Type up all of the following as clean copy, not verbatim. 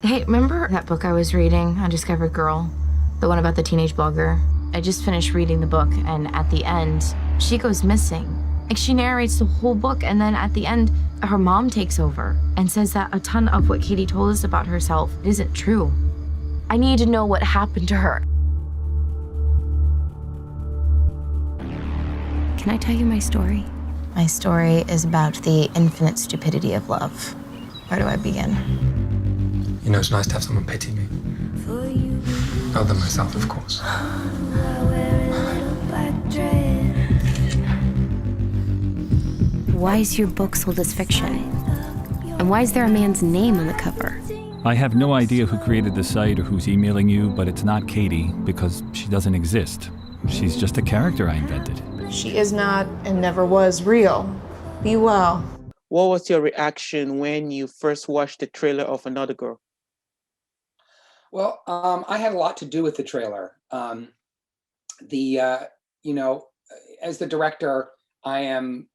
Hey, remember that book I was reading, Undiscovered Girl? The one about the teenage blogger? I just finished reading the book, and at the end, she goes missing. Like, she narrates the whole book, and then at the end, her mom takes over and says that a ton of what Katie told us about herself isn't true. I need to know what happened to her. Can I tell you my story? My story is about the infinite stupidity of love. Where do I begin? You know, it's nice to have someone pity me. Other than myself, of course. Why is your book sold as fiction? And why is there a man's name on the cover? I have no idea who created the site or who's emailing you, but it's not Katie because she doesn't exist. She's just a character I invented. She is not and never was real. Be well. What was your reaction when you first watched the trailer of Another Girl? Well, I had a lot to do with the trailer. You know, as the director, I am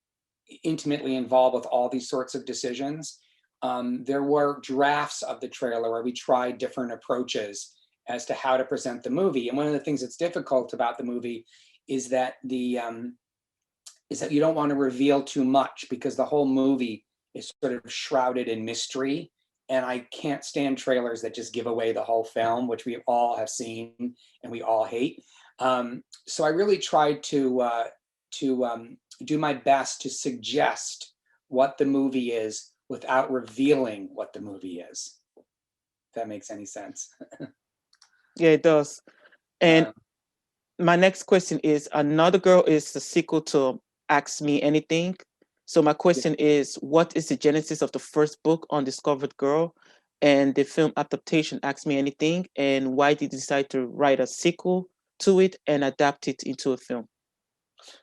intimately involved with all these sorts of decisions. There were drafts of the trailer where we tried different approaches as to how to present the movie. And one of the things that's difficult about the movie is that you don't want to reveal too much because the whole movie is sort of shrouded in mystery. And I can't stand trailers that just give away the whole film, which we all have seen and we all hate. So I really tried to do my best to suggest what the movie is without revealing what the movie is. If that makes any sense. Yeah, it does. And my next question is, Another Girl is the sequel to Ask Me Anything. So my question is, what is the genesis of the first book, Undiscovered Girl, and the film adaptation, Ask Me Anything, and why did you decide to write a sequel to it and adapt it into a film?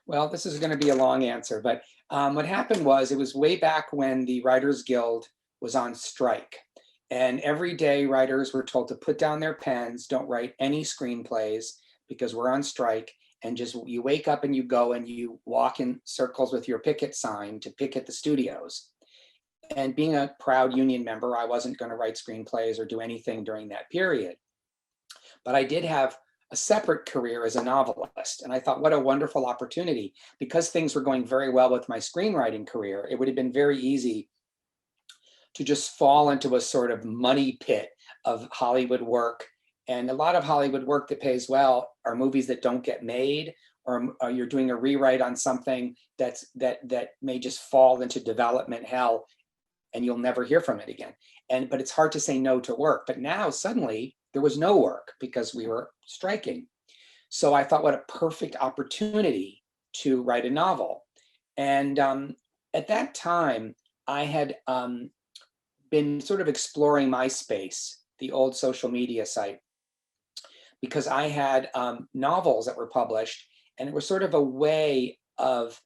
Well, this is going to be a long answer, but what happened was, it was way back when the Writers Guild was on strike. And every day writers were told to put down their pens, don't write any screenplays because we're on strike. And just, you wake up and you go and you walk in circles with your picket sign to picket the studios. And being a proud union member, I wasn't going to write screenplays or do anything during that period. But I did have a separate career as a novelist. And I thought, what a wonderful opportunity. Because things were going very well with my screenwriting career, it would have been very easy to just fall into a sort of muddy pit of Hollywood work. And a lot of Hollywood work that pays well are movies that don't get made, or you're doing a rewrite on something that may just fall into development hell and you'll never hear from it again. But it's hard to say no to work. But now suddenly there was no work because we were striking. So I thought, what a perfect opportunity to write a novel. And at that time, I had been sort of exploring MySpace, the old social media site, because I had novels that were published, and it was sort of a way of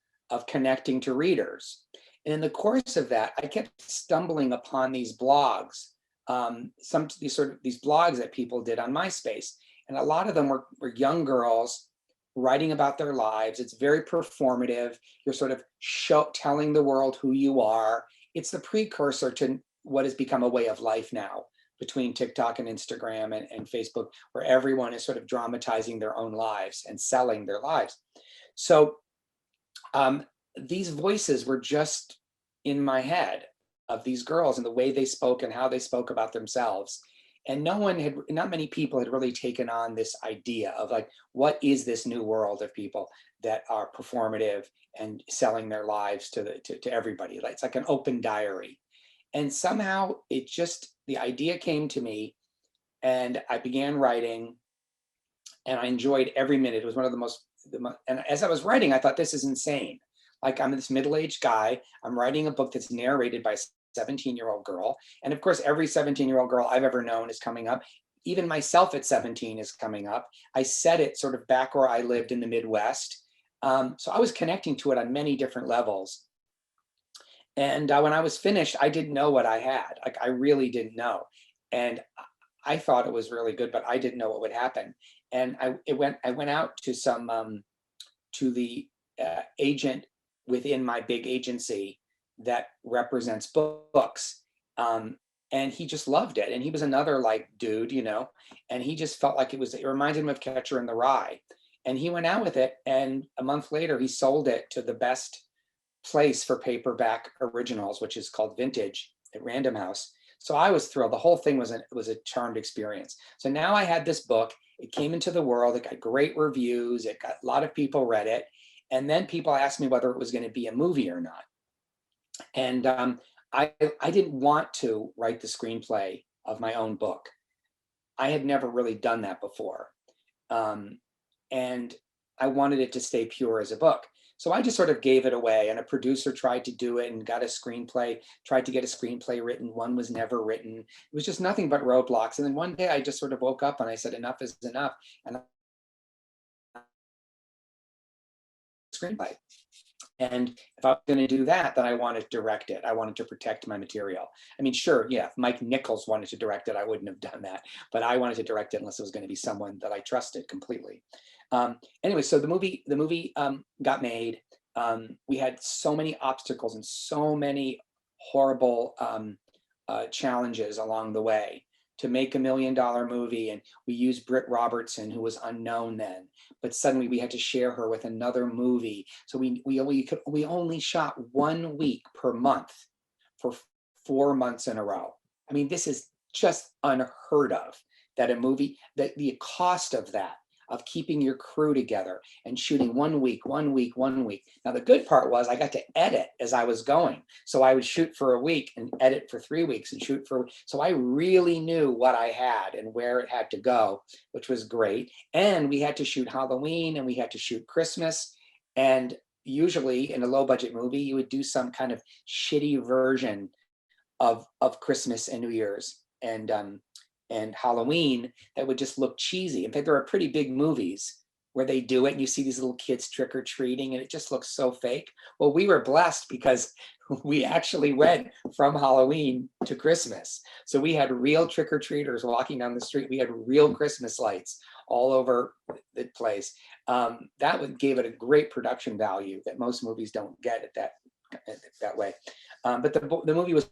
connecting to readers. And in the course of that, I kept stumbling upon these blogs, these blogs that people did on MySpace. And a lot of them were young girls writing about their lives. It's very performative. You're sort of telling the world who you are. It's the precursor to what has become a way of life now, between TikTok and Instagram and Facebook, where everyone is sort of dramatizing their own lives and selling their lives. So these voices were just in my head of these girls and the way they spoke and how they spoke about themselves. And not many people had really taken on this idea of like, what is this new world of people that are performative and selling their lives to everybody? It's like an open diary. And somehow the idea came to me, and I began writing, and I enjoyed every minute. It was one of the most, and as I was writing, I thought, this is insane. Like, I'm this middle-aged guy, I'm writing a book that's narrated by a 17-year-old girl. And of course, every 17-year-old girl I've ever known is coming up. Even myself at 17 is coming up. I set it sort of back where I lived in the Midwest. So I was connecting to it on many different levels. And when I was finished, I didn't know what I had. Like, I really didn't know. And I thought it was really good, but I didn't know what would happen. And I went out to to the agent within my big agency that represents books. And he just loved it. And he was another like dude, you know, and he just felt like it reminded him of Catcher in the Rye. And he went out with it. And a month later, he sold it to the best place for paperback originals, which is called Vintage at Random House. So I was thrilled. The whole thing was a charmed experience. So now I had this book. It came into the world. It got great reviews. It got a lot of people read it. And then people asked me whether it was going to be a movie or not. And I didn't want to write the screenplay of my own book. I had never really done that before. And I wanted it to stay pure as a book. So I just sort of gave it away, and a producer tried to do it and got a screenplay, tried to get a screenplay written. One was never written. It was just nothing but roadblocks. And then one day I just sort of woke up and I said, enough is enough. And screenplay. And if I was going to do that, then I wanted to direct it. I wanted to protect my material. I mean, sure, yeah, if Mike Nichols wanted to direct it, I wouldn't have done that. But I wanted to direct it unless it was going to be someone that I trusted completely. Anyway, so the movie got made. We had so many obstacles and so many horrible challenges along the way to make $1 million movie. And we used Britt Robertson, who was unknown then, but suddenly we had to share her with another movie. So we only shot 1 week per month for 4 months in a row. I mean, this is just unheard of, that a movie, that the cost of that, of keeping your crew together and shooting 1 week, 1 week, 1 week. Now, the good part was I got to edit as I was going. So I would shoot for a week and edit for 3 weeks and shoot for, so I really knew what I had and where it had to go, which was great. And we had to shoot Halloween and we had to shoot Christmas. And usually in a low budget movie, you would do some kind of shitty version of Christmas and New Year's and Halloween that would just look cheesy. In fact, there are pretty big movies where they do it and you see these little kids trick-or-treating and it just looks so fake. Well, we were blessed because we actually went from Halloween to Christmas. So we had real trick-or-treaters walking down the street. We had real Christmas lights all over the place. That gave it a great production value that most movies don't get at that way. But the movie was,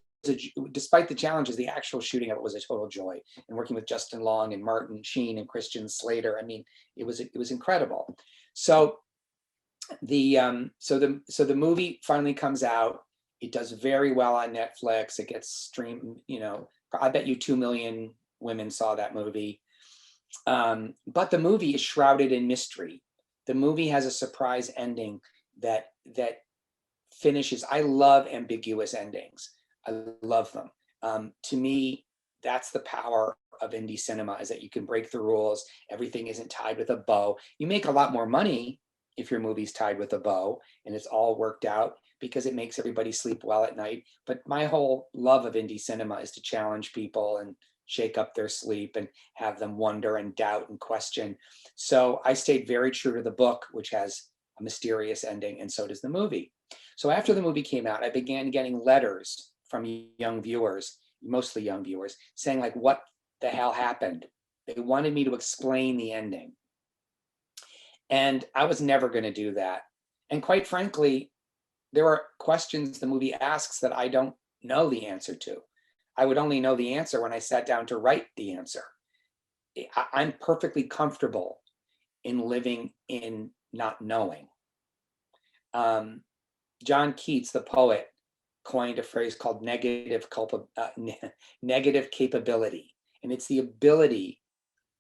despite the challenges, the actual shooting of it was a total joy. And working with Justin Long and Martin Sheen and Christian Slater, I mean, it was incredible. So the movie finally comes out. It does very well on Netflix. It gets streamed. You know, I bet you 2 million women saw that movie. But the movie is shrouded in mystery. The movie has a surprise ending that finishes. I love ambiguous endings. I love them. To me, that's the power of indie cinema, is that you can break the rules. Everything isn't tied with a bow. You make a lot more money if your movie's tied with a bow and it's all worked out, because it makes everybody sleep well at night. But my whole love of indie cinema is to challenge people and shake up their sleep and have them wonder and doubt and question. So I stayed very true to the book, which has a mysterious ending, and so does the movie. So after the movie came out, I began getting letters from young viewers, mostly young viewers, saying like, what the hell happened? They wanted me to explain the ending. And I was never going to do that. And quite frankly, there are questions the movie asks that I don't know the answer to. I would only know the answer when I sat down to write the answer. I'm perfectly comfortable in living in not knowing. John Keats, the poet, coined a phrase called negative capability. And it's the ability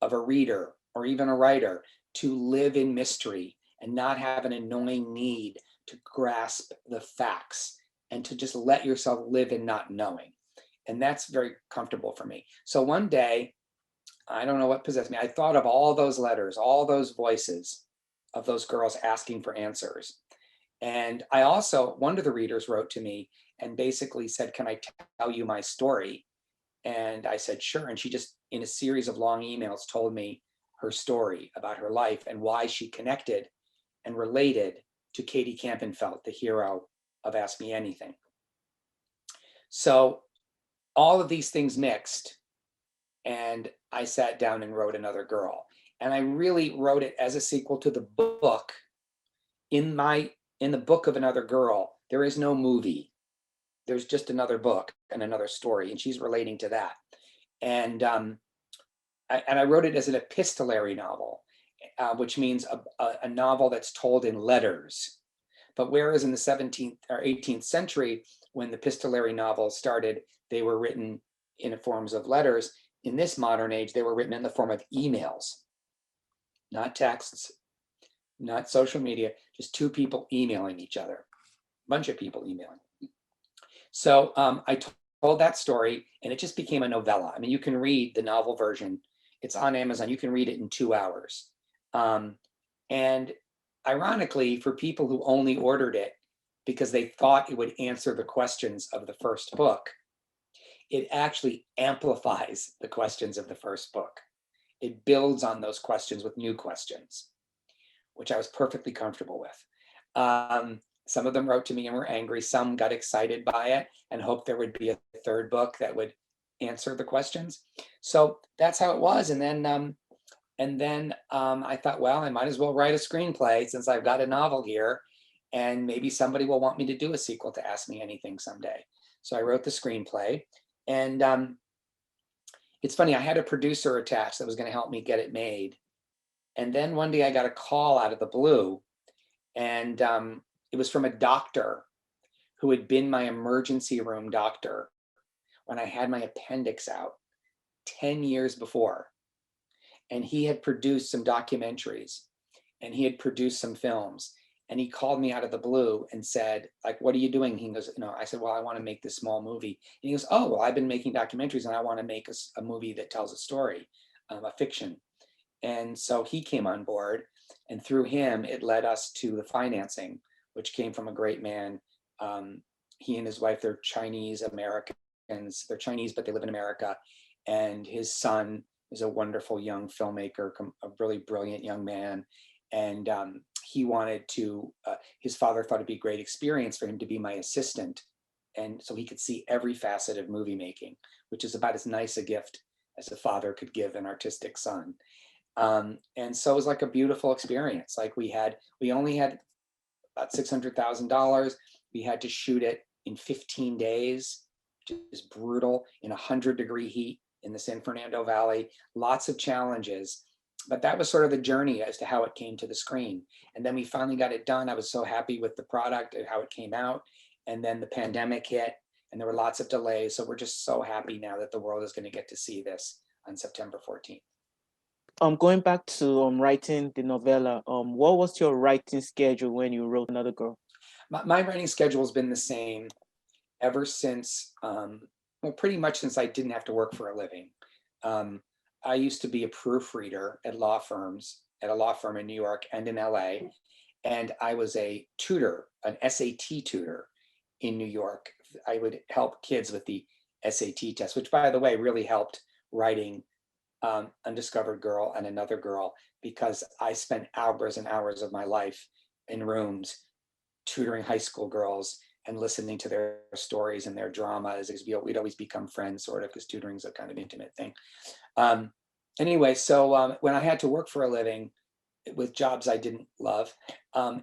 of a reader or even a writer to live in mystery and not have an annoying need to grasp the facts and to just let yourself live in not knowing. And that's very comfortable for me. So one day, I don't know what possessed me, I thought of all those letters, all those voices of those girls asking for answers. And I also, one of the readers wrote to me and basically said, can I tell you my story? And I said, sure. And she just, in a series of long emails, told me her story about her life and why she connected and related to Katie Kampenfelt, the hero of Ask Me Anything. So all of these things mixed, and I sat down and wrote Another Girl. And I really wrote it as a sequel to the book. In the book of another girl, there is no movie. There's just another book and another story, and she's relating to that. And I wrote it as an epistolary novel, which means a novel that's told in letters. But whereas in the 17th or 18th century, when the epistolary novels started, they were written in forms of letters. In this modern age, they were written in the form of emails, not texts, not social media, just two people emailing each other, a bunch of people emailing. So I told that story, and it just became a novella. I mean, you can read the novel version. It's on Amazon. You can read it in 2 hours. And ironically, for people who only ordered it because they thought it would answer the questions of the first book, it actually amplifies the questions of the first book. It builds on those questions with new questions, which I was perfectly comfortable with. Some of them wrote to me and were angry. Some got excited by it and hoped there would be a third book that would answer the questions. So that's how it was. And then I thought, well, I might as well write a screenplay since I've got a novel here, and maybe somebody will want me to do a sequel to Ask Me Anything someday. So I wrote the screenplay, and it's funny, I had a producer attached that was going to help me get it made. And then one day I got a call out of the blue, and it was from a doctor who had been my emergency room doctor when I had my appendix out 10 years before. And he had produced some documentaries, and he had produced some films. And he called me out of the blue and said, like, what are you doing? He goes, I said, well, I want to make this small movie. And he goes, oh, well, I've been making documentaries and I want to make a movie that tells a story, a fiction. And so he came on board, and through him, it led us to the financing, which came from a great man. He and his wife, they're Chinese Americans. They're Chinese, but they live in America. And his son is a wonderful young filmmaker, a really brilliant young man. And he wanted to, his father thought it'd be a great experience for him to be my assistant. And so he could see every facet of movie making, which is about as nice a gift as a father could give an artistic son. And so it was like a beautiful experience. Like we only had about $600,000. We had to shoot it in 15 days, which is brutal, in 100-degree heat in the San Fernando Valley, lots of challenges. But that was sort of the journey as to how it came to the screen. And then we finally got it done. I was so happy with the product and how it came out. And then the pandemic hit, and there were lots of delays. So we're just so happy now that the world is going to get to see this on September 14th. Going back to writing the novella, what was your writing schedule when you wrote Another Girl? My writing schedule has been the same ever since, well, pretty much since I didn't have to work for a living. I used to be a proofreader at law firms, at a law firm in New York and in LA. And I was a tutor, an SAT tutor in New York. I would help kids with the SAT test, which, by the way, really helped writing Undiscovered Girl and Another Girl, because I spent hours and hours of my life in rooms tutoring high school girls and listening to their stories and their dramas. We'd always become friends, sort of, because tutoring is a kind of intimate thing. Anyway, so when I had to work for a living with jobs I didn't love,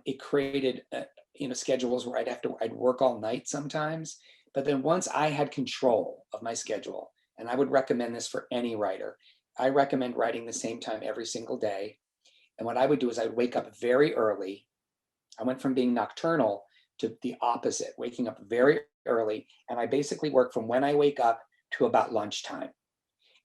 it created schedules where I'd work all night sometimes. But then once I had control of my schedule, and I would recommend this for any writer, I recommend writing the same time every single day. And what I would do is I'd wake up very early. I went from being nocturnal to the opposite, waking up very early. And I basically work from when I wake up to about lunchtime.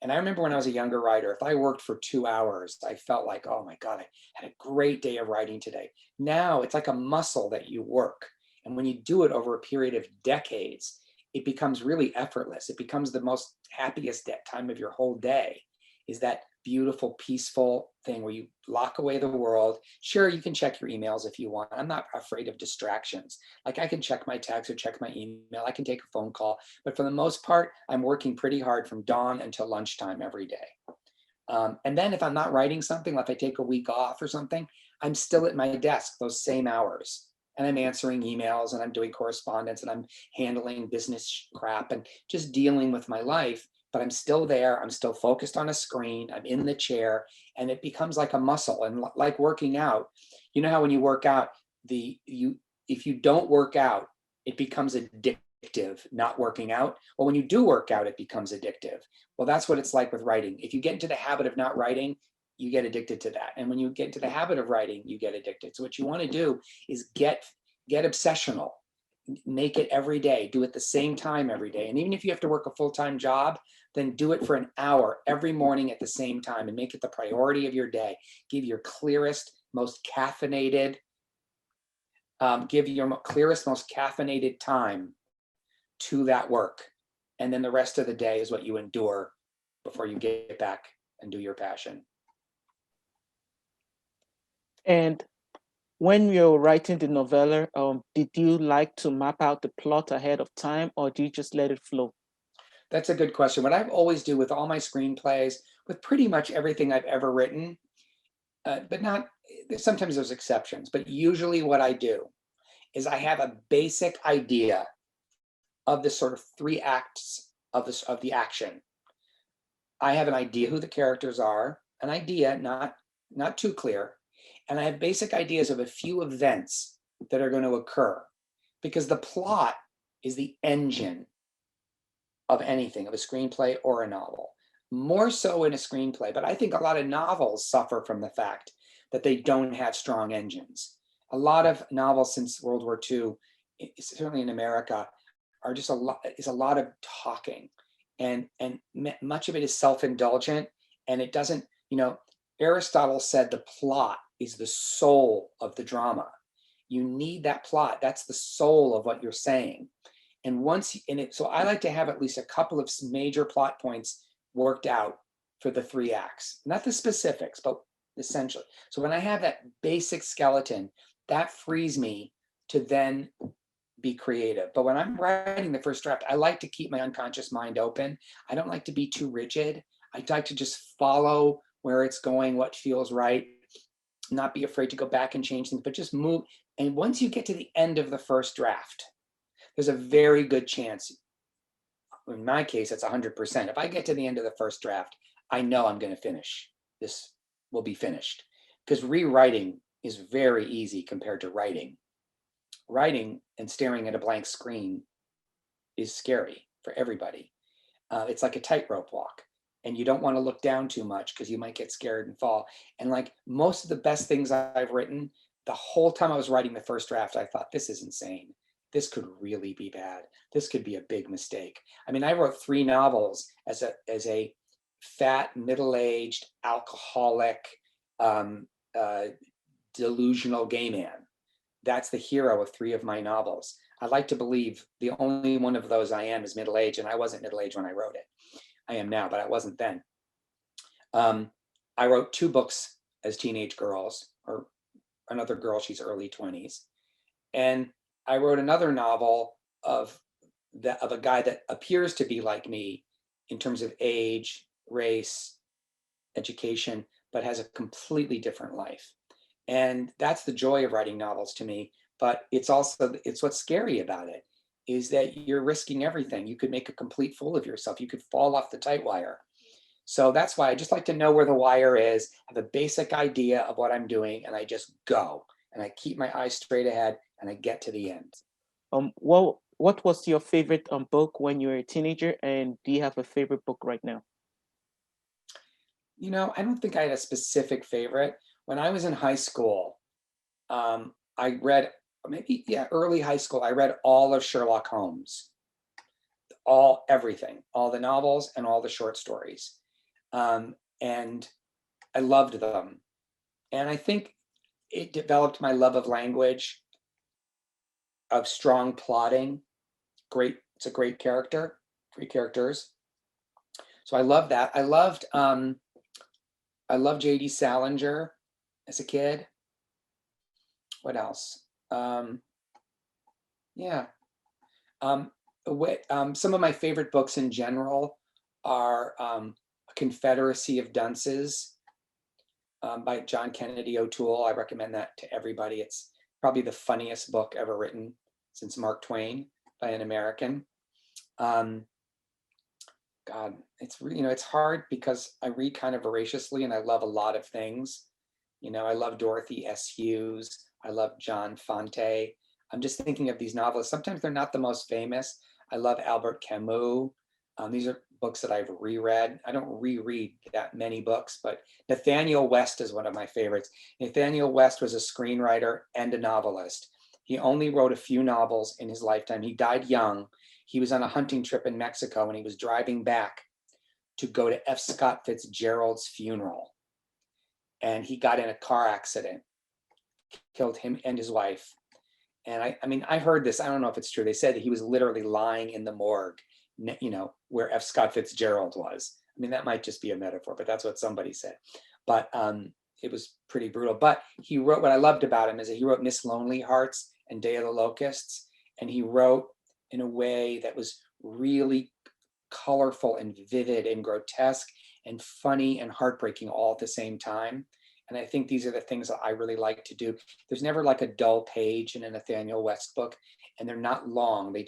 And I remember when I was a younger writer, if I worked for 2 hours, I felt like, oh my God, I had a great day of writing today. Now it's like a muscle that you work. And when you do it over a period of decades, it becomes really effortless. It becomes the most happiest time of your whole day, is that beautiful, peaceful thing where you lock away the world. Sure, you can check your emails if you want. I'm not afraid of distractions. Like, I can check my text or check my email. I can take a phone call. But for the most part, I'm working pretty hard from dawn until lunchtime every day. And then if I'm not writing something, like if I take a week off or something, I'm still at my desk those same hours. And I'm answering emails, and I'm doing correspondence, and I'm handling business crap and just dealing with my life. but I'm still there. I'm still focused on a screen. I'm in the chair, and it becomes like a muscle. And like working out, you know how when you work out, if you don't work out, it becomes addictive, not working out. Well, when you do work out, it becomes addictive. Well, that's what it's like with writing. If you get into the habit of not writing, you get addicted to that. And when you get into the habit of writing, you get addicted. So what you want to do is get obsessional. Make it every day. Do it the same time every day. And even if you have to work a full-time job, then do it for an hour every morning at the same time and make it the priority of your day. Give your clearest, most caffeinated time to that work. And then the rest of the day is what you endure before you get back and do your passion. And when you're writing the novella, did you like to map out the plot ahead of time, or do you just let it flow? That's a good question. What I always do with all my screenplays, with pretty much everything I've ever written, but not, sometimes there's exceptions, but usually what I do is I have a basic idea of the sort of 3 acts of the action. I have an idea who the characters are, an idea, not too clear, and I have basic ideas of a few events that are going to occur, because the plot is the engine of anything, of a screenplay or a novel. More so in a screenplay, but I think a lot of novels suffer from the fact that they don't have strong engines. A lot of novels since World War II, certainly in America, are just a lot of talking, and much of it is self-indulgent, and it doesn't, Aristotle said the plot is the soul of the drama. You need that plot. That's the soul of what you're saying. And so I like to have at least a couple of major plot points worked out for the 3 acts, not the specifics, but essentially. So when I have that basic skeleton, that frees me to then be creative. But when I'm writing the first draft, I like to keep my unconscious mind open. I don't like to be too rigid. I like to just follow where it's going, what feels right, not be afraid to go back and change things, but just move. And once you get to the end of the first draft, there's a very good chance, in my case, it's 100%. If I get to the end of the first draft, I know I'm going to finish. This will be finished, because rewriting is very easy compared to writing. Writing and staring at a blank screen is scary for everybody. It's like a tightrope walk, and you don't want to look down too much because you might get scared and fall. And like most of the best things I've written, the whole time I was writing the first draft, I thought, this is insane. This could really be bad. This could be a big mistake. I mean, I wrote 3 novels as a fat, middle-aged, alcoholic, delusional gay man. That's the hero of 3 of my novels. I like to believe the only one of those I am is middle-aged, and I wasn't middle-aged when I wrote it. I am now, but I wasn't then. I wrote 2 books as teenage girls, or another girl, she's early 20s. And I wrote another novel of a guy that appears to be like me in terms of age, race, education, but has a completely different life. And that's the joy of writing novels to me. But it's what's scary about it, is that you're risking everything. You could make a complete fool of yourself. You could fall off the tight wire. So that's why I just like to know where the wire is, have a basic idea of what I'm doing, and I just go. And I keep my eyes straight ahead, and I get to the end. What was your favorite book when you were a teenager, and do you have a favorite book right now? I don't think I had a specific favorite. When I was in high school, I read, early high school, I read all of Sherlock Holmes, everything, all the novels and all the short stories. And I loved them. And I think it developed my love of language, of strong plotting. It's a great character, 3 characters. So I love that. I loved J.D. Salinger as a kid. What else? Some of my favorite books in general are A Confederacy of Dunces by John Kennedy O'Toole. I recommend that to everybody. It's probably the funniest book ever written since Mark Twain by an American. God, it's it's hard because I read kind of voraciously and I love a lot of things. I love Dorothy S. Hughes. I love John Fante. I'm just thinking of these novelists. Sometimes they're not the most famous. I love Albert Camus. These are books that I've reread. I don't reread that many books, but Nathaniel West is one of my favorites. Nathaniel West was a screenwriter and a novelist. He only wrote a few novels in his lifetime. He died young. He was on a hunting trip in Mexico and he was driving back to go to F. Scott Fitzgerald's funeral. And he got in a car accident, killed him and his wife. And I mean, I heard this, I don't know if it's true. They said that he was literally lying in the morgue, where F. Scott Fitzgerald was. I mean, that might just be a metaphor, but that's what somebody said. But it was pretty brutal. But he wrote, what I loved about him is that he wrote Miss Lonely Hearts and Day of the Locusts. And he wrote in a way that was really colorful and vivid and grotesque and funny and heartbreaking all at the same time. And I think these are the things that I really like to do. There's never like a dull page in a Nathaniel West book, and they're not long. They're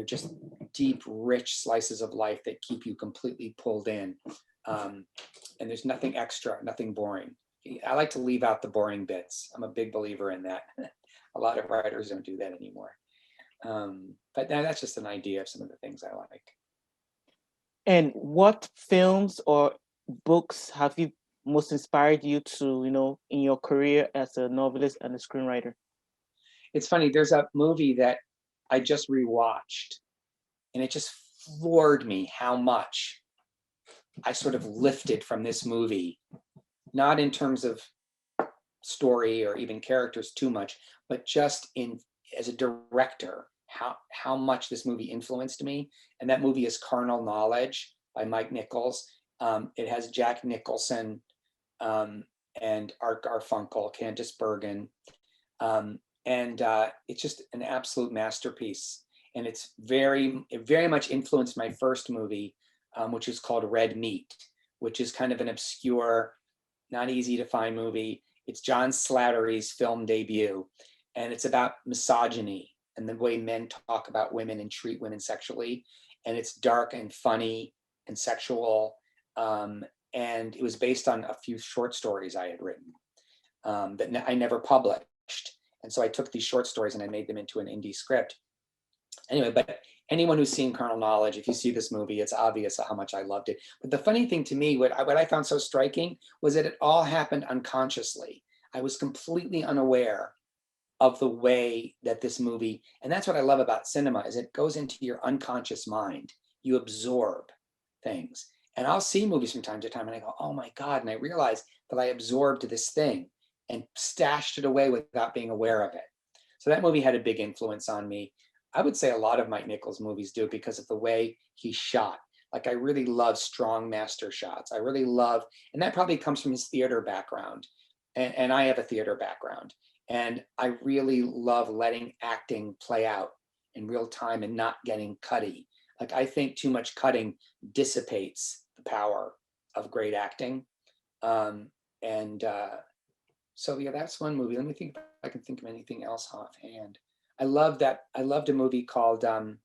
just deep, rich slices of life that keep you completely pulled in. And there's nothing extra, nothing boring. I like to leave out the boring bits. I'm a big believer in that. A lot of writers don't do that anymore. But that's just an idea of some of the things I like. And what films or books have you most inspired you to, in your career as a novelist and a screenwriter? It's funny, there's a movie that I just rewatched, and it just floored me how much I sort of lifted from this movie, not in terms of story or even characters too much, but just as a director, how much this movie influenced me. And that movie is Carnal Knowledge by Mike Nichols. It has Jack Nicholson and Art Garfunkel, Candice Bergen. It's just an absolute masterpiece. And it very much influenced my first movie, which is called Red Meat, which is kind of an obscure, not easy to find movie. It's John Slattery's film debut. And it's about misogyny and the way men talk about women and treat women sexually. And it's dark and funny and sexual. And it was based on a few short stories I had written that I never published. And so I took these short stories and I made them into an indie script. Anyway, but anyone who's seen Carnal Knowledge, if you see this movie, it's obvious how much I loved it. But the funny thing to me, what I found so striking was that it all happened unconsciously. I was completely unaware of the way that this movie, and that's what I love about cinema, is it goes into your unconscious mind. You absorb things. And I'll see movies from time to time and I go, oh my God, and I realize that I absorbed this thing and stashed it away without being aware of it. So that movie had a big influence on me. I would say a lot of Mike Nichols movies do because of the way he shot. Like I really love strong master shots. I really love, and that probably comes from his theater background. And I have a theater background. And I really love letting acting play out in real time and not getting cutty. Like I think too much cutting dissipates the power of great acting. So yeah, that's one movie. Let me think if I can think of anything else offhand. I loved a movie called, oh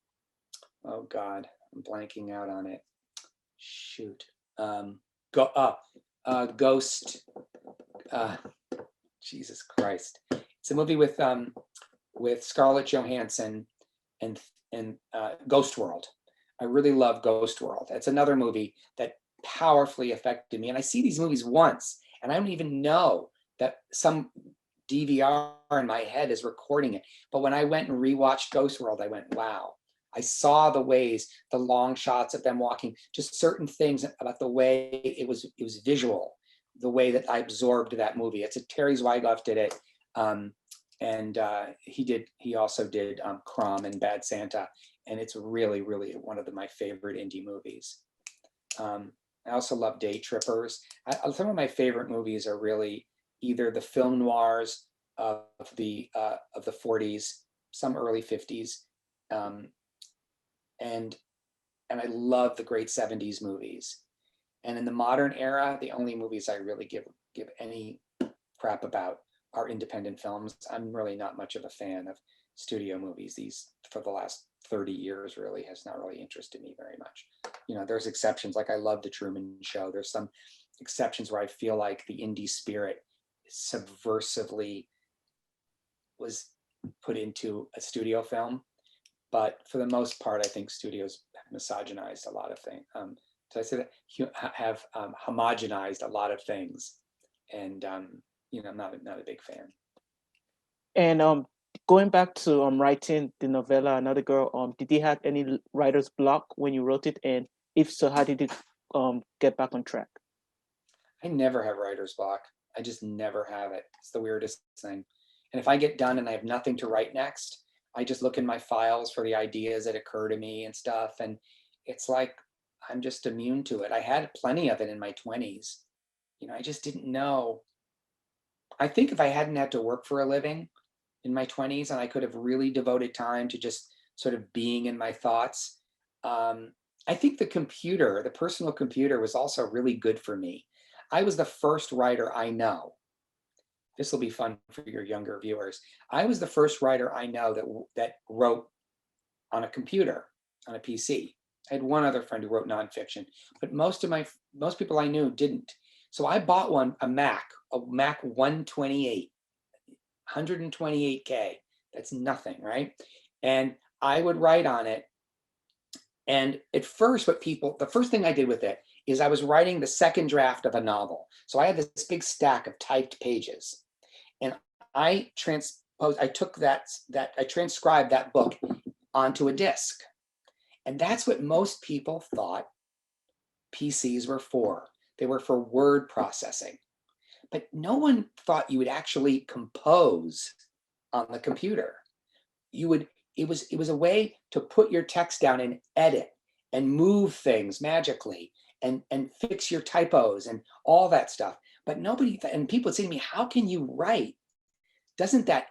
God, I'm blanking out on it. Shoot. Ghost. Jesus Christ. It's a movie with Scarlett Johansson and Ghost World. I really love Ghost World. It's another movie that powerfully affected me. And I see these movies once and I don't even know that some DVR in my head is recording it. But when I went and rewatched Ghost World, I went, wow. I saw the ways, the long shots of them walking, just certain things about the way it was visual, the way that I absorbed that movie. It's Terry Zwigoff did it. He also did Crom and Bad Santa. And it's really, really one of my favorite indie movies. I also love Day Trippers. Some of my favorite movies are really either the film noirs of the 40s, some early 50s, and I love the great 70s movies. And in the modern era, the only movies I really give any crap about are independent films. I'm really not much of a fan of studio movies. These, for the last 30 years, really has not really interested me very much. there's exceptions. Like I love The Truman Show. There's some exceptions where I feel like the indie spirit subversively was put into a studio film. But for the most part, I think studios have misogynized a lot of things. Did I say that? Have homogenized a lot of things. And, I'm not a big fan. And going back to writing the novella, Another Girl, did you have any writer's block when you wrote it? And if so, how did it get back on track? I never have writer's block. I just never have it. It's the weirdest thing. And if I get done and I have nothing to write next, I just look in my files for the ideas that occur to me and stuff. And it's like, I'm just immune to it. I had plenty of it in my 20s. I just didn't know. I think if I hadn't had to work for a living in my 20s and I could have really devoted time to just sort of being in my thoughts, I think the personal computer was also really good for me. I was the first writer I know. This will be fun for your younger viewers. I was the first writer I know that wrote on a computer, on a PC. I had one other friend who wrote nonfiction, but most people I knew didn't. So I bought a Mac 128, 128K. That's nothing, right? And I would write on it. And at first, the first thing I did with it is I was writing the second draft of a novel. So I had this big stack of typed pages. And I transcribed that book onto a disk. And that's what most people thought PCs were for. They were for word processing. But no one thought you would actually compose on the computer. It was a way to put your text down and edit and move things magically and fix your typos and all that stuff. But and people would say to me, how can you write? Doesn't that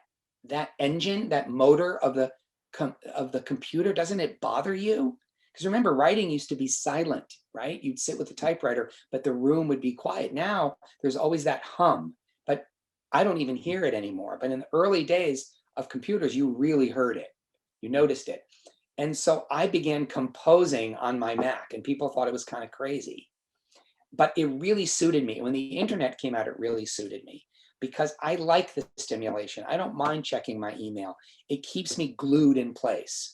engine, that motor of the computer, doesn't it bother you? Because remember, writing used to be silent, right? You'd sit with the typewriter, but the room would be quiet. Now there's always that hum, but I don't even hear it anymore. But in the early days of computers, you really heard it. You noticed it. And so I began composing on my Mac, and people thought it was kind of crazy. But it really suited me. When the internet came out, it really suited me because I like the stimulation. I don't mind checking my email. It keeps me glued in place.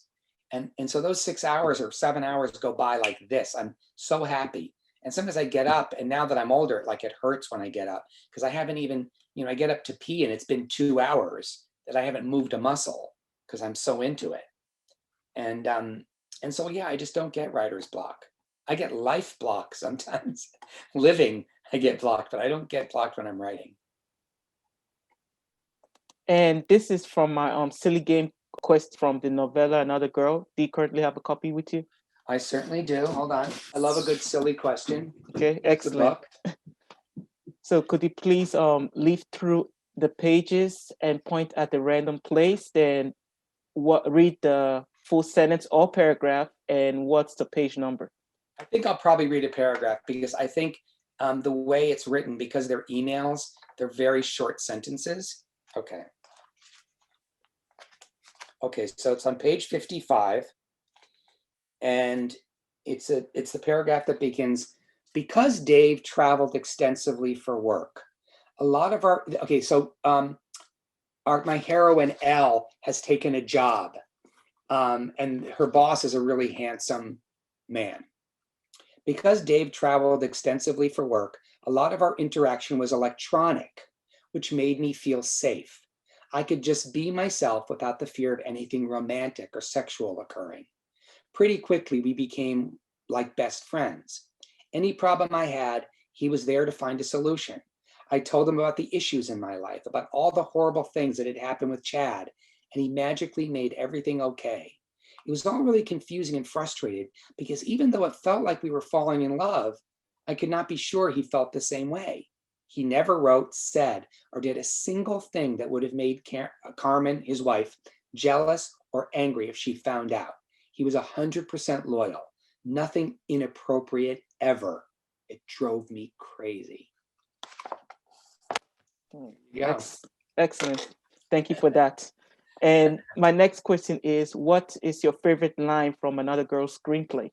And so those 6 hours or 7 hours go by like this. I'm so happy. And sometimes I get up, and now that I'm older, it hurts when I get up because I haven't even, I get up to pee and it's been 2 hours that I haven't moved a muscle because I'm so into it. And so, yeah, I just don't get writer's block. I get life block sometimes. Living, I get blocked, but I don't get blocked when I'm writing. And this is from my silly game quest from the novella Another Girl. Do you currently have a copy with you? I certainly do. Hold on. I love a good silly question. Okay, excellent. So could you please leaf through the pages and point at the random place, then read the full sentence or paragraph, and what's the page number? I think I'll probably read a paragraph because I think the way it's written, because they're emails, they're very short sentences. Okay. Okay, so it's on page 55, and it's the paragraph that begins, because Dave traveled extensively for work. A lot of my heroine Elle has taken a job, and her boss is a really handsome man. Because Dave traveled extensively for work, a lot of our interaction was electronic, which made me feel safe. I could just be myself without the fear of anything romantic or sexual occurring. Pretty quickly, we became like best friends. Any problem I had, he was there to find a solution. I told him about the issues in my life, about all the horrible things that had happened with Chad, and he magically made everything okay. It was all really confusing and frustrated because even though it felt like we were falling in love, I could not be sure he felt the same way. He never wrote, said, or did a single thing that would have made Carmen, his wife, jealous or angry if she found out. He was 100% loyal, nothing inappropriate ever. It drove me crazy. Yeah. Excellent. Thank you for that. And my next question is, what is your favorite line from Another Girl's screenplay?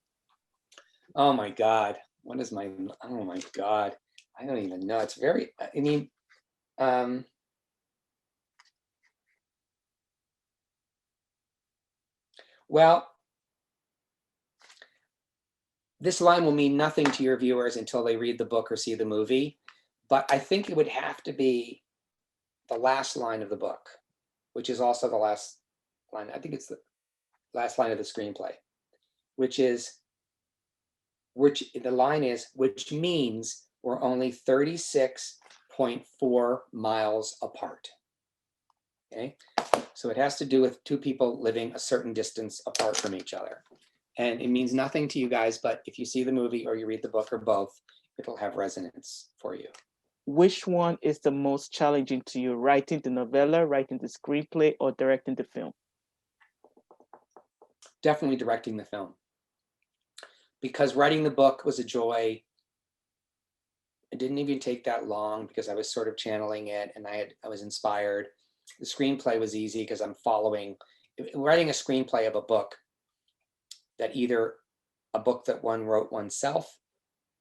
Oh my God. What is my, oh my God. I don't even know. It's very, I mean, well, this line will mean nothing to your viewers until they read the book or see the movie, but I think it would have to be the last line of the book, which is also the last line. I think it's the last line of the screenplay, which the line is, which means we're only 36.4 miles apart. Okay, so it has to do with two people living a certain distance apart from each other. And it means nothing to you guys, but if you see the movie or you read the book or both, it'll have resonance for you. Which one is the most challenging to you, writing the novella, writing the screenplay, or directing the film? Definitely directing the film. Because writing the book was a joy. It didn't even take that long because I was sort of channeling it and I was inspired. The screenplay was easy because I'm following, writing a screenplay of a book that either a book that one wrote oneself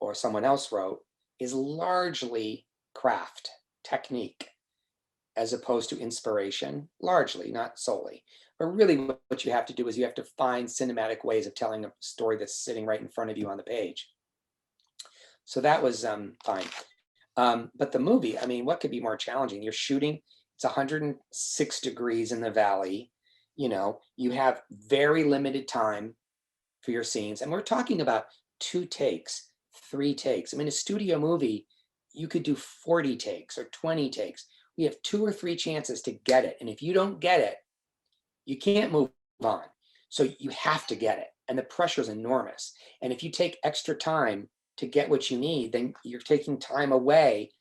or someone else wrote is largely craft, technique, as opposed to inspiration, largely, not solely. But really what you have to do is you have to find cinematic ways of telling a story that's sitting right in front of you on the page. So that was fine. But the movie, I mean, what could be more challenging? You're shooting, it's 106 degrees in the valley. You know, you have very limited time for your scenes. And we're talking about 2 takes, 3 takes. I mean, a studio movie, you could do 40 takes or 20 takes. We have 2 or 3 chances to get it. And if you don't get it, you can't move on. So you have to get it. And the pressure is enormous. And if you take extra time to get what you need, then you're taking time away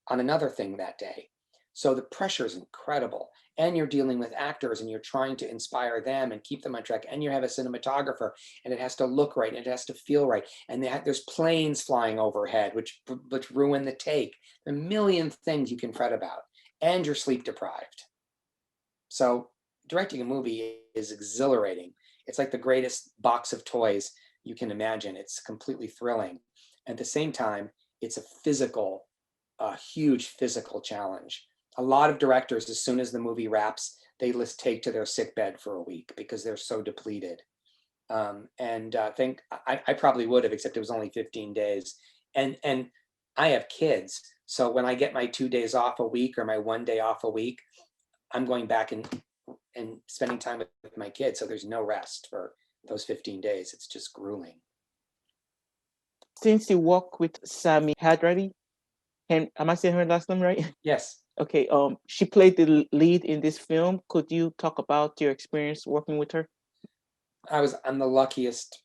on another thing that day. So the pressure is incredible. And you're dealing with actors and you're trying to inspire them and keep them on track. And you have a cinematographer and it has to look right and it has to feel right. And there's planes flying overhead, which ruin the take. There are a million things you can fret about. And you're sleep deprived. So directing a movie is exhilarating. It's like the greatest box of toys you can imagine. It's completely thrilling. At the same time, it's a huge physical challenge. A lot of directors, as soon as the movie wraps, they take to their sick bed for a week because they're so depleted. I probably would have, except it was only 15 days. And I have kids. So when I get my 2 days off a week or my 1 day off a week, I'm going back and spending time with my kids. So there's no rest for those 15 days. It's just grueling. Since you work with Sami Hadrawi, am I saying her last name right? Yes. Okay, she played the lead in this film. Could you talk about your experience working with her? I'm the luckiest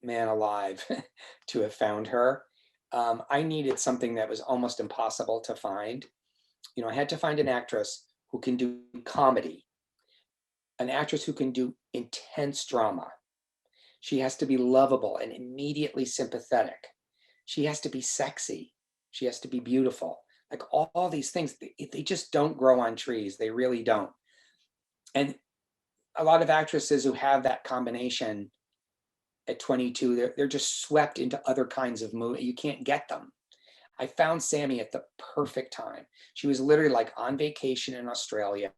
man alive to have found her. I needed something that was almost impossible to find. You know, I had to find an actress who can do comedy, an actress who can do intense drama. She has to be lovable and immediately sympathetic. She has to be sexy. She has to be beautiful. Like all these things, they just don't grow on trees. They really don't. And a lot of actresses who have that combination at 22, they're just swept into other kinds of movies. You can't get them. I found Sami at the perfect time. She was literally like on vacation in Australia.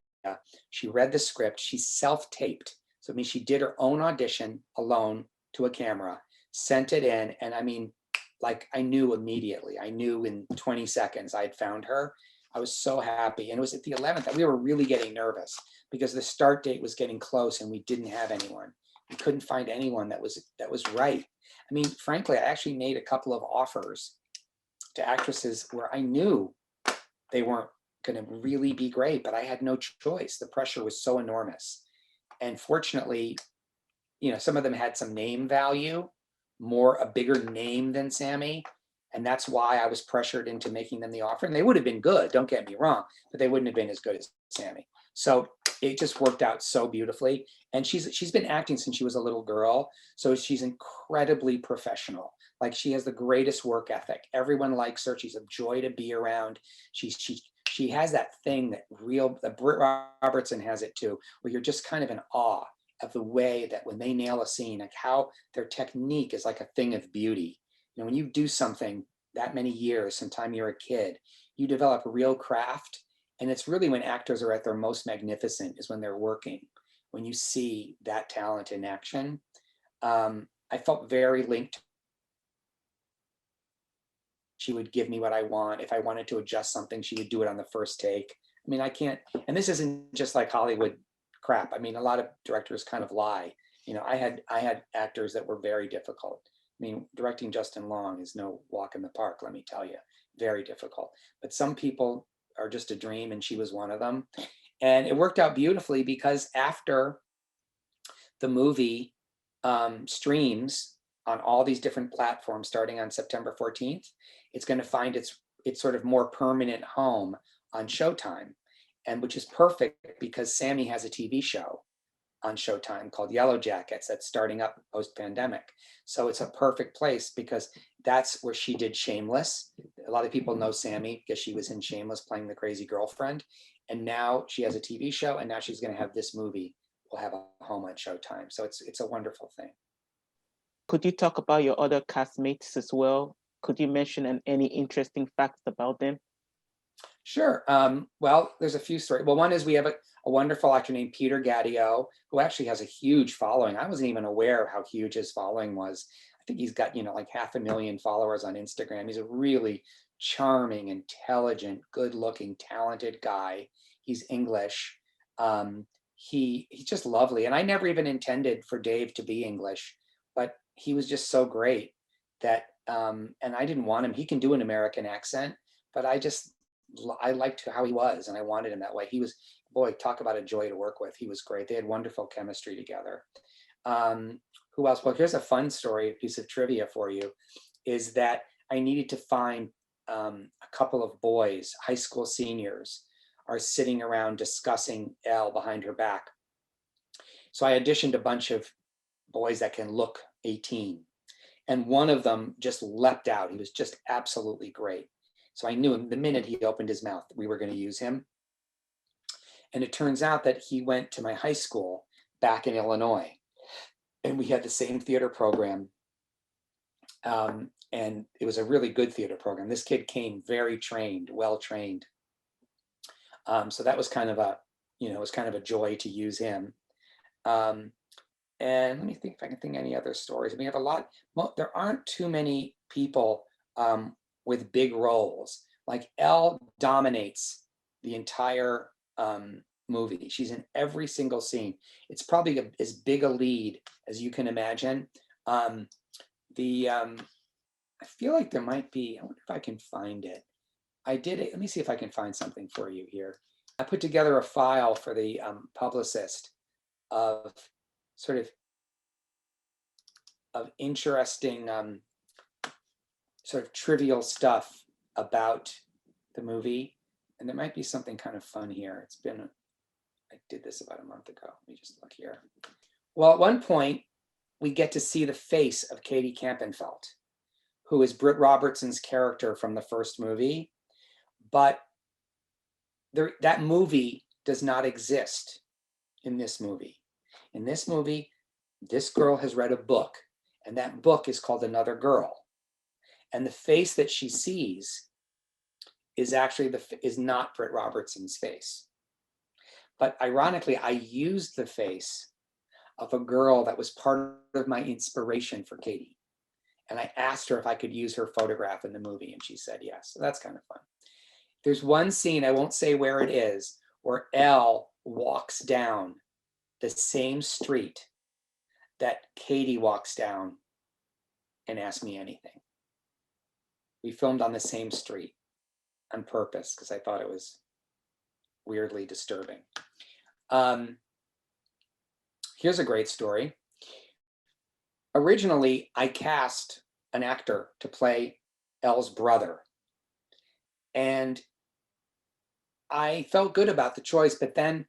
She read the script. She self-taped. So I mean, she did her own audition alone to a camera, sent it in. And I mean, like I knew immediately. I knew in 20 seconds I'd found her. I was so happy. And it was at the 11th that we were really getting nervous because the start date was getting close and we didn't have anyone. We couldn't find anyone that was right. I mean, frankly, I actually made a couple of offers to actresses where I knew they weren't going to really be great, but I had no choice. The pressure was so enormous. And fortunately, you know, some of them had some name value, a bigger name than Sami. And that's why I was pressured into making them the offer. And they would have been good, don't get me wrong, but they wouldn't have been as good as Sami. So it just worked out so beautifully. And she's been acting since she was a little girl. So she's incredibly professional. Like she has the greatest work ethic. Everyone likes her. She's a joy to be around. She has that thing that Britt Robertson has it too, where you're just kind of in awe. of the way that when they nail a scene, like how their technique is like a thing of beauty. You know, when you do something that many years, sometime you're a kid, you develop a real craft. And it's really when actors are at their most magnificent is when they're working, when you see that talent in action. I felt very linked. She would give me what I want. If I wanted to adjust something, she would do it on the first take. I mean, I can't, and this isn't just like Hollywood crap. I mean, a lot of directors kind of lie. You know, I had actors that were very difficult. I mean, directing Justin Long is no walk in the park, let me tell you, very difficult. But some people are just a dream, and she was one of them. And it worked out beautifully because after the movie streams on all these different platforms starting on September 14th, it's going to find its sort of more permanent home on Showtime, and which is perfect because Sammy has a TV show on Showtime called Yellow Jackets that's starting up post-pandemic. So it's a perfect place because that's where she did Shameless. A lot of people know Sammy because she was in Shameless playing the crazy girlfriend. And now she has a TV show, and now she's going to have this movie will have a home on Showtime. So it's a wonderful thing. Could you talk about your other castmates as well? Could you mention any interesting facts about them? Sure. Well, there's a few stories. Well, one is we have a wonderful actor named Peter Gadio, who actually has a huge following. I wasn't even aware of how huge his following was. I think he's got, like 500,000 followers on Instagram. He's a really charming, intelligent, good-looking, talented guy. He's English. He's just lovely. And I never even intended for Dave to be English, but he was just so great that, and I didn't want him. He can do an American accent, but I liked how he was, and I wanted him that way. He was, boy, talk about a joy to work with. He was great. They had wonderful chemistry together. Who else? Well, here's a fun story, a piece of trivia for you, is that I needed to find a couple of boys, high school seniors, are sitting around discussing Elle behind her back. So I auditioned a bunch of boys that can look 18. And one of them just leapt out. He was just absolutely great. So I knew him the minute he opened his mouth, we were going to use him. And it turns out that he went to my high school back in Illinois, and we had the same theater program. And it was a really good theater program. This kid came very trained, well trained. So that was kind of it was kind of a joy to use him. And let me think if I can think of any other stories. We have a lot. Well, there aren't too many people with big roles. Like Elle dominates the entire movie. She's in every single scene. It's probably as big a lead as you can imagine. I feel like there might be, I wonder if I can find it. I did it. Let me see if I can find something for you here. I put together a file for the publicist of sort of interesting sort of trivial stuff about the movie. And there might be something kind of fun here. I did this about a month ago. Let me just look here. Well, at one point, we get to see the face of Katie Kampenfelt, who is Britt Robertson's character from the first movie. But that movie does not exist in this movie. In this movie, this girl has read a book, and that book is called Another Girl. And the face that she sees is actually is not Britt Robertson's face. But ironically, I used the face of a girl that was part of my inspiration for Katie. And I asked her if I could use her photograph in the movie, and she said yes. So that's kind of fun. There's one scene, I won't say where it is, where Elle walks down the same street that Katie walks down and asks me anything. We filmed on the same street on purpose because I thought it was weirdly disturbing. Here's a great story. Originally, I cast an actor to play Elle's brother. And I felt good about the choice, but then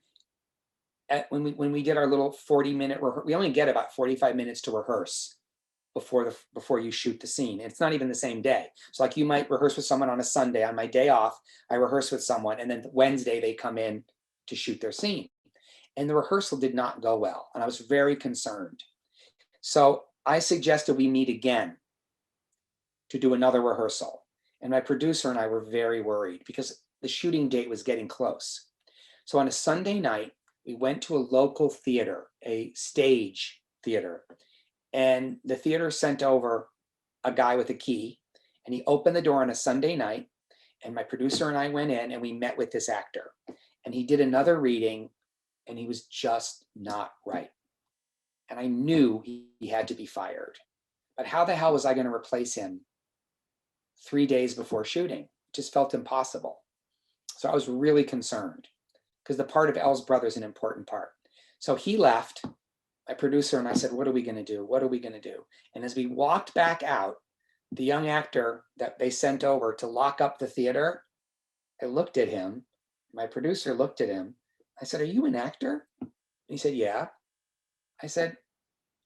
when we did our little 40-minute rehearsal, we only get about 45 minutes to rehearse before you shoot the scene. And it's not even the same day. So like you might rehearse with someone on a Sunday. On my day off, I rehearse with someone, and then Wednesday they come in to shoot their scene. and the rehearsal did not go well. And I was very concerned. So I suggested we meet again to do another rehearsal. And my producer and I were very worried because the shooting date was getting close. So on a Sunday night, we went to a local theater, a stage theater, and the theater sent over a guy with a key, and he opened the door on a Sunday night, and my producer and I went in and we met with this actor, and he did another reading, and he was just not right. And I knew he had to be fired. But how the hell was I going to replace him 3 days before shooting? It just felt impossible. So I was really concerned because the part of Elle's brother is an important part. So he left, my producer and I said, what are we going to do? What are we going to do? And as we walked back out, the young actor that they sent over to lock up the theater, I looked at him, my producer looked at him. I said, are you an actor? And he said, yeah. I said,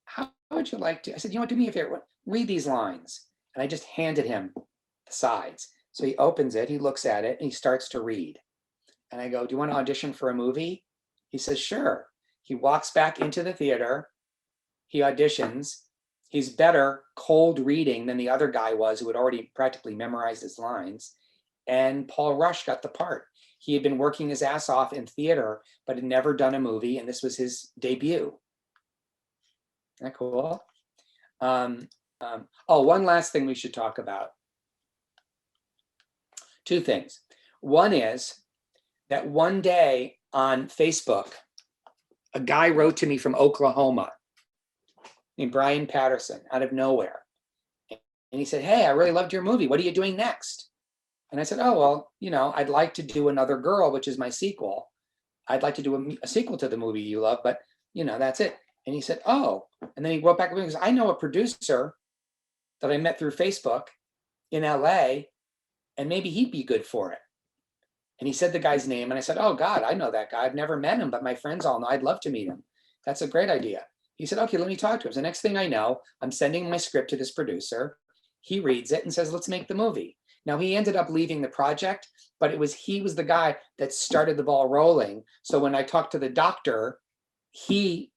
how would you like to? I said, you know what, do me a favor, read these lines. And I just handed him the sides. So he opens it, he looks at it, and he starts to read. And I go, do you want to audition for a movie? He says, sure. He walks back into the theater, he auditions. He's better cold reading than the other guy was who had already practically memorized his lines. And Paul Rush got the part. He had been working his ass off in theater, but had never done a movie, and this was his debut. Isn't that cool? Oh, one last thing we should talk about. Two things. One is that one day on Facebook, a guy wrote to me from Oklahoma named Brian Patterson out of nowhere. And he said, hey, I really loved your movie. What are you doing next? And I said, oh, well, you know, I'd like to do Another Girl, which is my sequel. I'd like to do a sequel to the movie you love, but, you know, that's it. And he said, oh, and then he wrote back to me and goes, I know a producer that I met through Facebook in LA, and maybe he'd be good for it. And he said the guy's name, and I said, oh God, I know that guy. I've never met him, but my friends all know. I'd love to meet him. That's a great idea. He said, okay, let me talk to him. So the next thing I know, I'm sending my script to this producer. He reads it and says, let's make the movie. Now he ended up leaving the project, but he was the guy that started the ball rolling. So when I talked to the doctor, he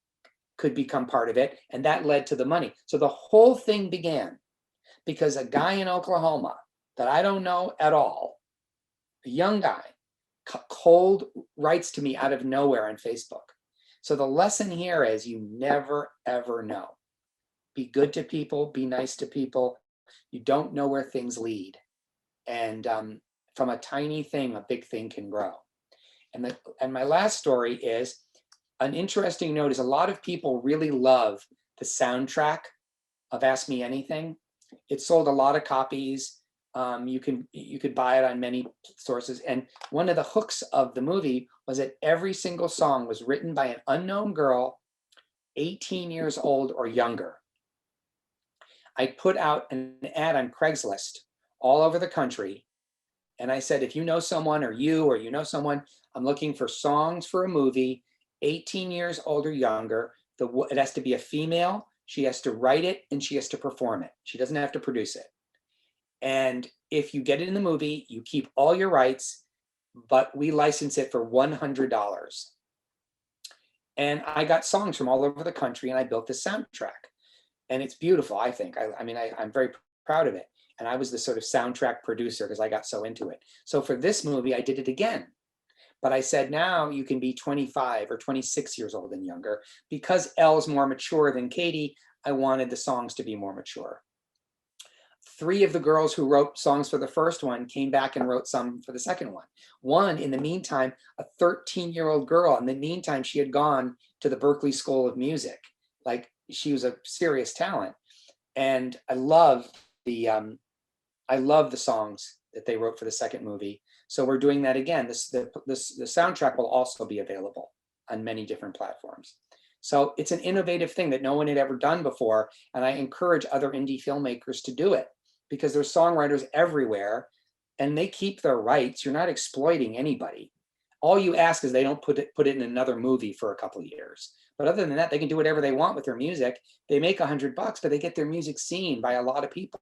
could become part of it, and that led to the money. So the whole thing began because a guy in Oklahoma that I don't know at all, a young guy, cold writes to me out of nowhere on Facebook. So the lesson here is you never, ever know. Be good to people, be nice to people. You don't know where things lead. And from a tiny thing, a big thing can grow. And my last story is, an interesting note is a lot of people really love the soundtrack of Ask Me Anything. It sold a lot of copies. You could buy it on many sources. And one of the hooks of the movie was that every single song was written by an unknown girl, 18 years old or younger. I put out an ad on Craigslist all over the country. And I said, if you know someone or you know someone, I'm looking for songs for a movie, 18 years old or younger. It has to be a female. She has to write it and she has to perform it. She doesn't have to produce it. And if you get it in the movie, you keep all your rights, but we license it for $100. And I got songs from all over the country, and I built this soundtrack. And it's beautiful, I think. I'm very proud of it. And I was the sort of soundtrack producer because I got so into it. So for this movie, I did it again. But I said, now you can be 25 or 26 years old and younger. Because Elle's more mature than Katie, I wanted the songs to be more mature. 3 of the girls who wrote songs for the first one came back and wrote some for the second one. One, in the meantime, a 13-year-old girl. In the meantime, she had gone to the Berklee School of Music. Like, she was a serious talent. And I love the songs that they wrote for the second movie. So we're doing that again. The soundtrack will also be available on many different platforms. So it's an innovative thing that no one had ever done before. And I encourage other indie filmmakers to do it because there's songwriters everywhere and they keep their rights. You're not exploiting anybody. All you ask is they don't put it in another movie for a couple of years. But other than that, they can do whatever they want with their music. They make $100, but they get their music seen by a lot of people.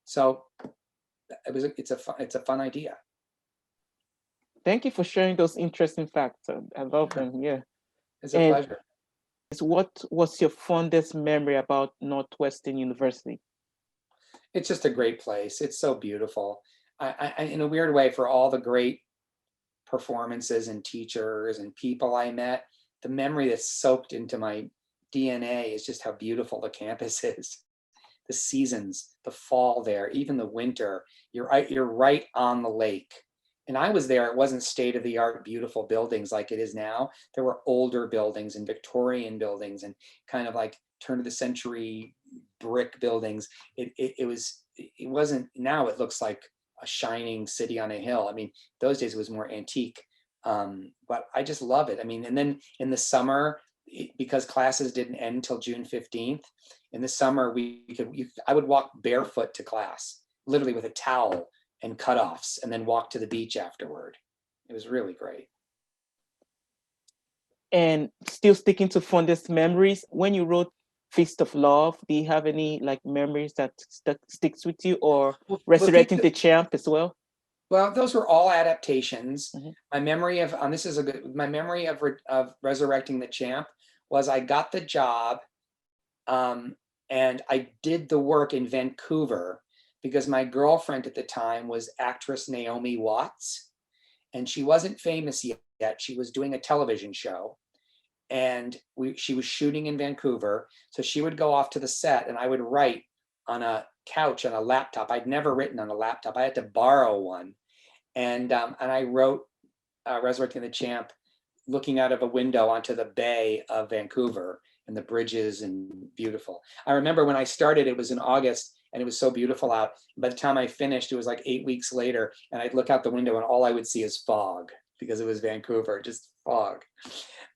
So it's a fun idea. Thank you for sharing those interesting facts. I love them. Yeah. It's a And pleasure. what was your fondest memory about Northwestern University? It's just a great place. It's so beautiful. I in a weird way, for all the great performances and teachers and people I met, the memory that's soaked into my DNA is just how beautiful the campus is. The seasons, the fall there, even the winter, you're right on the lake. And I was there, it wasn't state-of-the-art, beautiful buildings like it is now. There were older buildings and Victorian buildings and kind of like turn of the century brick buildings. It wasn't, now it looks like a shining city on a hill. I mean, those days it was more antique. But I just love it. I mean, and then in the summer, because classes didn't end until June 15th, in the summer I would walk barefoot to class, literally with a towel and cutoffs, and then walk to the beach afterward. It was really great. And still sticking to fondest memories, when you wrote Feast of Love, do you have any like memories that sticks with you, or Resurrecting the Champ as well? Well, those were all adaptations. Mhm. My memory of my memory of Resurrecting the Champ was I got the job, and I did the work in Vancouver because my girlfriend at the time was actress Naomi Watts, and she wasn't famous yet. She was doing a television show, and she was shooting in Vancouver. So she would go off to the set, and I would write on a couch on a laptop. I'd never written on a laptop. I had to borrow one, and I wrote Resurrecting the Champ looking out of a window onto the bay of Vancouver and the bridges and beautiful. I remember when I started, it was in August and it was so beautiful out. By the time I finished, it was like 8 weeks later, and I'd look out the window and all I would see is fog because it was Vancouver, just fog.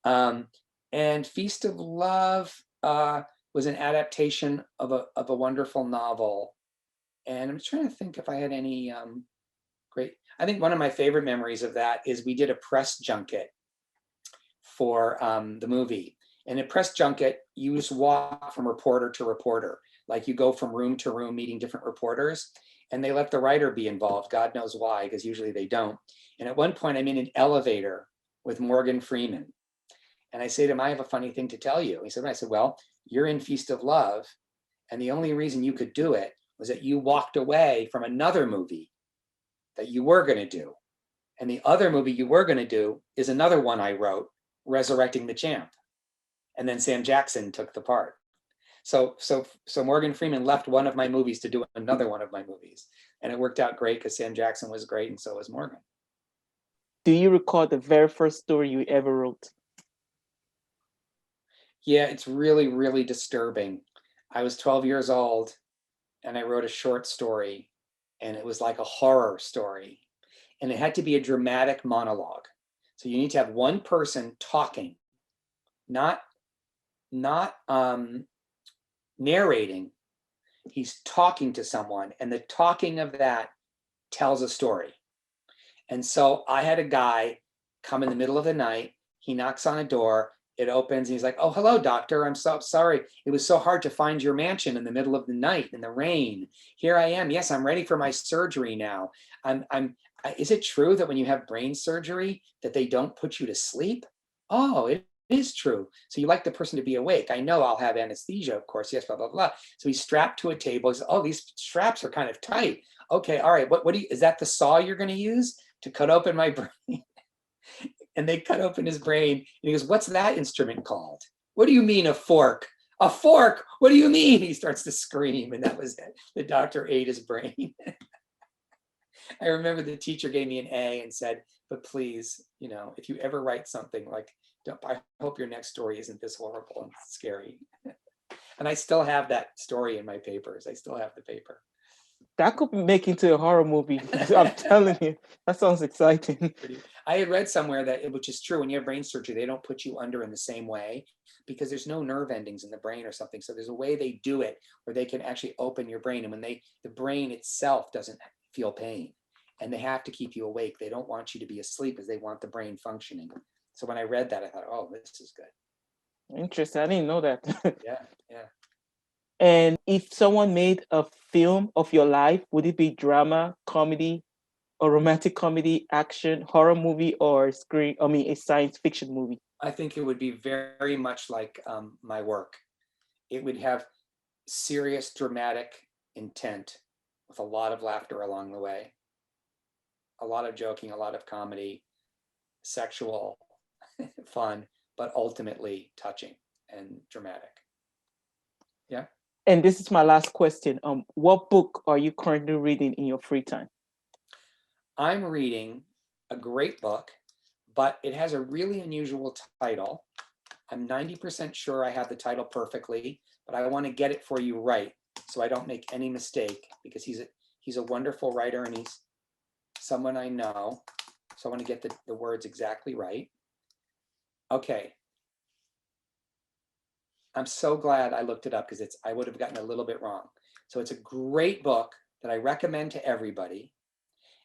And Feast of Love was an adaptation of a wonderful novel. And I'm trying to think if I had any great, I think one of my favorite memories of that is we did a press junket for the movie. And a press junket, you just walk from reporter to reporter. Like you go from room to room meeting different reporters, and they let the writer be involved. God knows why, because usually they don't. And at one point I'm in an elevator with Morgan Freeman. And I say to him, I have a funny thing to tell you. He said, I said, well, you're in Feast of Love. And the only reason you could do it was that you walked away from another movie that you were going to do. And the other movie you were going to do is another one I wrote, Resurrecting the Champ. And then Sam Jackson took the part. So Morgan Freeman left one of my movies to do another one of my movies. And it worked out great because Sam Jackson was great and so was Morgan. Do you recall the very first story you ever wrote? Yeah, it's really, really disturbing. I was 12 years old and I wrote a short story, and it was like a horror story. And it had to be a dramatic monologue. So you need to have one person talking, not narrating. He's talking to someone, and the talking of that tells a story. And so I had a guy come in the middle of the night. He knocks on a door. It opens, and he's like, "Oh, hello, doctor. I'm so sorry. It was so hard to find your mansion in the middle of the night in the rain. Here I am. Yes, I'm ready for my surgery now. Is it true that when you have brain surgery that they don't put you to sleep? Oh, it is true. So you like the person to be awake. I know I'll have anesthesia, of course. Yes, blah, blah, blah." So he's strapped to a table. He says, "Oh, these straps are kind of tight. Okay, all right. What is that the saw you're going to use to cut open my brain?" And they cut open his brain. And he goes, "What's that instrument called?" "What do you mean a fork?" "A fork? What do you mean?" He starts to scream. And that was it. The doctor ate his brain. I remember the teacher gave me an A and said, "But please, if you ever write something like, I hope your next story isn't this horrible and scary." And I still have that story in my papers. I still have the paper. That could make into a horror movie. I'm telling you, that sounds exciting. I had read somewhere that, which is true, when you have brain surgery, they don't put you under in the same way because there's no nerve endings in the brain or something. So there's a way they do it where they can actually open your brain. And when the brain itself doesn't feel pain, and they have to keep you awake. They don't want you to be asleep because they want the brain functioning. So when I read that, I thought, oh, this is good. Interesting. I didn't know that. Yeah. And if someone made a film of your life, would it be drama, comedy, a romantic comedy, action, horror movie, or a science fiction movie? I think it would be very much like my work. It would have serious, dramatic intent with a lot of laughter along the way, a lot of joking, a lot of comedy, sexual, fun, but ultimately touching and dramatic. Yeah. And this is my last question. What book are you currently reading in your free time? I'm reading a great book, but it has a really unusual title. I'm 90% sure I have the title perfectly, but I want to get it for you right so I don't make any mistake, because he's a wonderful writer and he's someone I know. So I want to get the words exactly right. Okay. I'm so glad I looked it up, because I would have gotten a little bit wrong. So it's a great book that I recommend to everybody.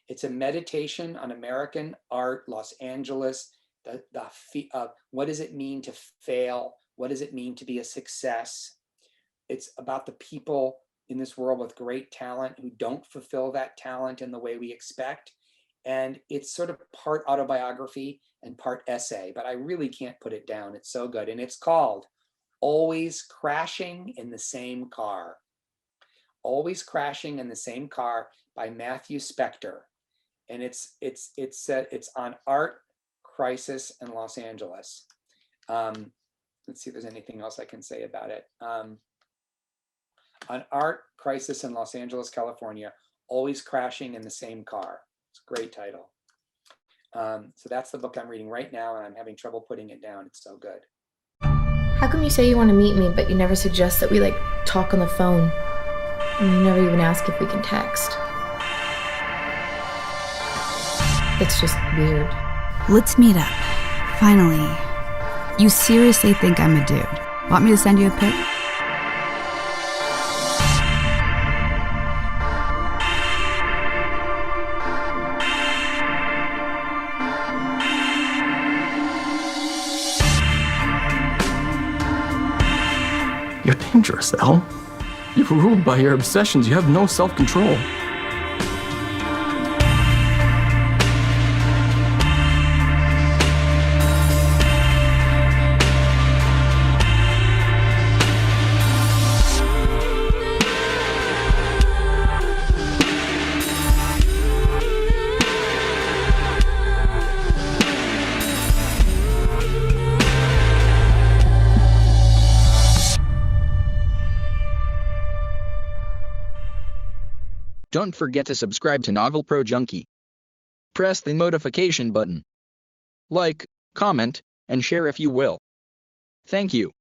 It's a meditation on American art, Los Angeles, what does it mean to fail? What does it mean to be a success? It's about the people in this world with great talent who don't fulfill that talent in the way we expect. And it's sort of part autobiography and part essay, but I really can't put it down. It's so good. And it's called Always Crashing in the Same Car. Always Crashing in the Same Car by Matthew Spector. And it's on art, crisis, and Los Angeles. Let's see if there's anything else I can say about it. On art, crisis, in Los Angeles, California, always crashing in the same car. It's a great title. So that's the book I'm reading right now, and I'm having trouble putting it down. It's so good. How come you say you want to meet me, but you never suggest that we talk on the phone? And you never even ask if we can text. It's just weird. Let's meet up. Finally. You seriously think I'm a dude? Want me to send you a pic? You're dangerous, Elle. You're ruled by your obsessions. You have no self-control. Don't forget to subscribe to Novel Pro Junkie. Press the notification button. Like, comment, and share if you will. Thank you.